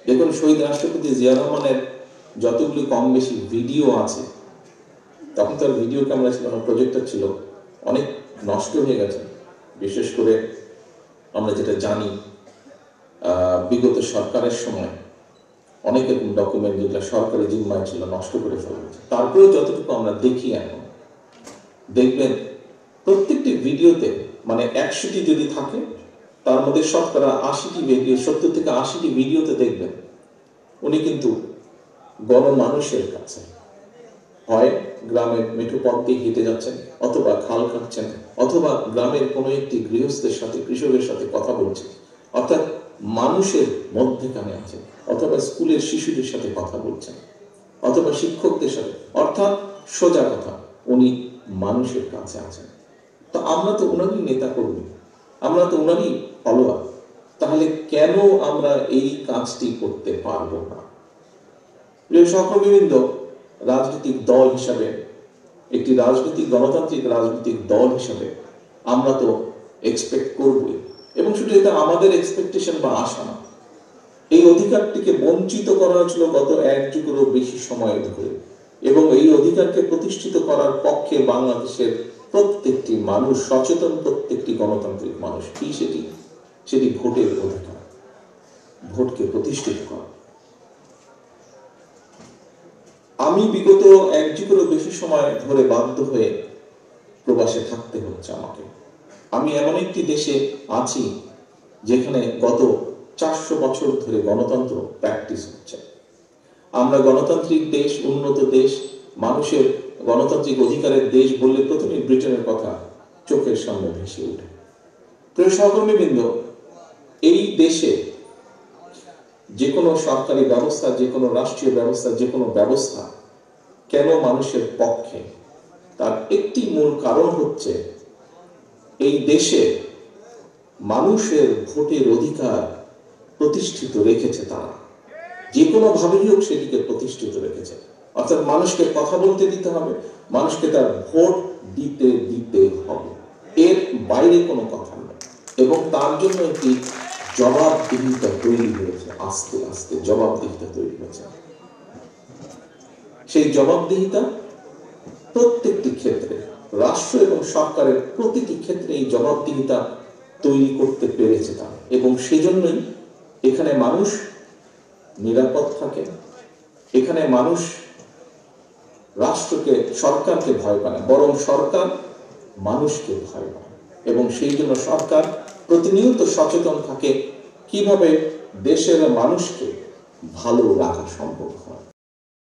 দেখুন, শহীদ রাষ্ট্রপতি জিয়া রহমানের যতগুলি কম বেশি ভিডিও আছে, তখন তার ভিডিও ক্যামেরা ছিল না, প্রজেক্টর ছিল, অনেক নষ্ট হয়ে গেছে। বিশেষ করে আমরা যেটা জানি, বিগত সরকারের সময় অনেক এরকম ডকুমেন্ট যেগুলো সরকারি জিম্মায় ছিল নষ্ট করে ফেলা হয়েছে। তারপরেও যতটুকু আমরা দেখি এখন, দেখবেন প্রত্যেকটি ভিডিওতে, মানে 100টি যদি থাকে তার মধ্যে শতকরা 80টি ভিডিও, 70 থেকে 80টি ভিডিওতে দেখবেন উনি কিন্তু গণমানুষের কাছে হয় গ্রামের মেঠো পথ দিয়ে হেঁটে যাচ্ছেন, অথবা খাল কাটছেন, অথবা গ্রামের কোনো একটি গৃহস্থের সাথে, কৃষকের সাথে কথা বলছেন, অর্থাৎ মানুষের মধ্যেখানে আছেন, অথবা স্কুলের শিশুদের সাথে কথা বলছেন, অথবা শিক্ষকদের সাথে, অর্থাৎ সোজা কথা উনি মানুষের কাছে আছেন। তো আমরা তো ওনারই নেতা কর্মী, আমরা তো ওনারই ফলোয়ার, তাহলে কেন আমরা এই কাজটি করতে পারবো না? প্রিয় সহকর্মীবৃন্দ, রাজনৈতিক দল হিসাবে, একটি গণতান্ত্রিক রাজনৈতিক দল হিসাবে আমরা তো এক্সপেক্ট করবই, এবং শুধু এটা আমাদের এক্সপেকটেশন বা আশা না, এই অধিকারটিকে বঞ্চিত করা হয়েছিল গত 1 যুগেরও বেশি সময় ধরে, এবং এই অধিকারকে প্রতিষ্ঠিত করার পক্ষে বাংলাদেশের প্রত্যেকটি মানুষ সচেতন, প্রত্যেকটি গণতান্ত্রিক মানুষ। কি সেটি ভোটের অধিকার, ভোটকে প্রতিষ্ঠিত করা। আমি বিগত 1 যুগেরও বেশি সময় ধরে বাধ্য হয়ে প্রবাসে থাকতে হচ্ছে আমাকে। আমি এমন একটি দেশে আছি যেখানে গত 400 বছর ধরে গণতন্ত্র প্র্যাকটিস হচ্ছে। আমরা গণতান্ত্রিক দেশ, উন্নত দেশ, মানুষের গণতান্ত্রিক অধিকারের দেশ বললে প্রথমে ব্রিটেনের কথা চোখের সামনে ভেসে ওঠে। প্রিয় সহকর্মীবৃন্দ, এই দেশে যে কোনো সরকারি ব্যবস্থা, যে কোনো রাষ্ট্রীয় ব্যবস্থা, যে কোনো ব্যবস্থা কেন মানুষের পক্ষে, তার একটি মূল কারণ হচ্ছে এই দেশে মানুষের ভোটের অধিকার প্রতিষ্ঠিত রেখেছে। তারা যে কোনো ভাবেই হোক সেটিকে প্রতিষ্ঠিত রেখেছে, অর্থাৎ মানুষকে কথা বলতে দিতে হবে, মানুষকে তার ভোট দিতে হবে, এর বাইরে কোনো কথা নেই। এবং তার জন্য একটি জবাবদিহিতা তৈরি হয়েছে, আস্তে আস্তে জবাবদিহিতা তৈরি হয়েছে। সেই জবাবদিহিতা প্রত্যেকটি ক্ষেত্রে, রাষ্ট্র এবং সরকারের প্রতিটি ক্ষেত্রে এই জবাবদিহিতা তৈরি করতে পেরেছে তারা, এবং সেজন্যই এখানে মানুষ নিরাপদ থাকে, এখানে মানুষ রাষ্ট্রকে, সরকারকে ভয় পায় না, বরং সরকার মানুষকে ভয় পায়। এবং সেই জন্য সরকার প্রতিনিয়ত সচেতন থাকে কিভাবে দেশের মানুষকে ভালো রাখা সম্ভব হয়।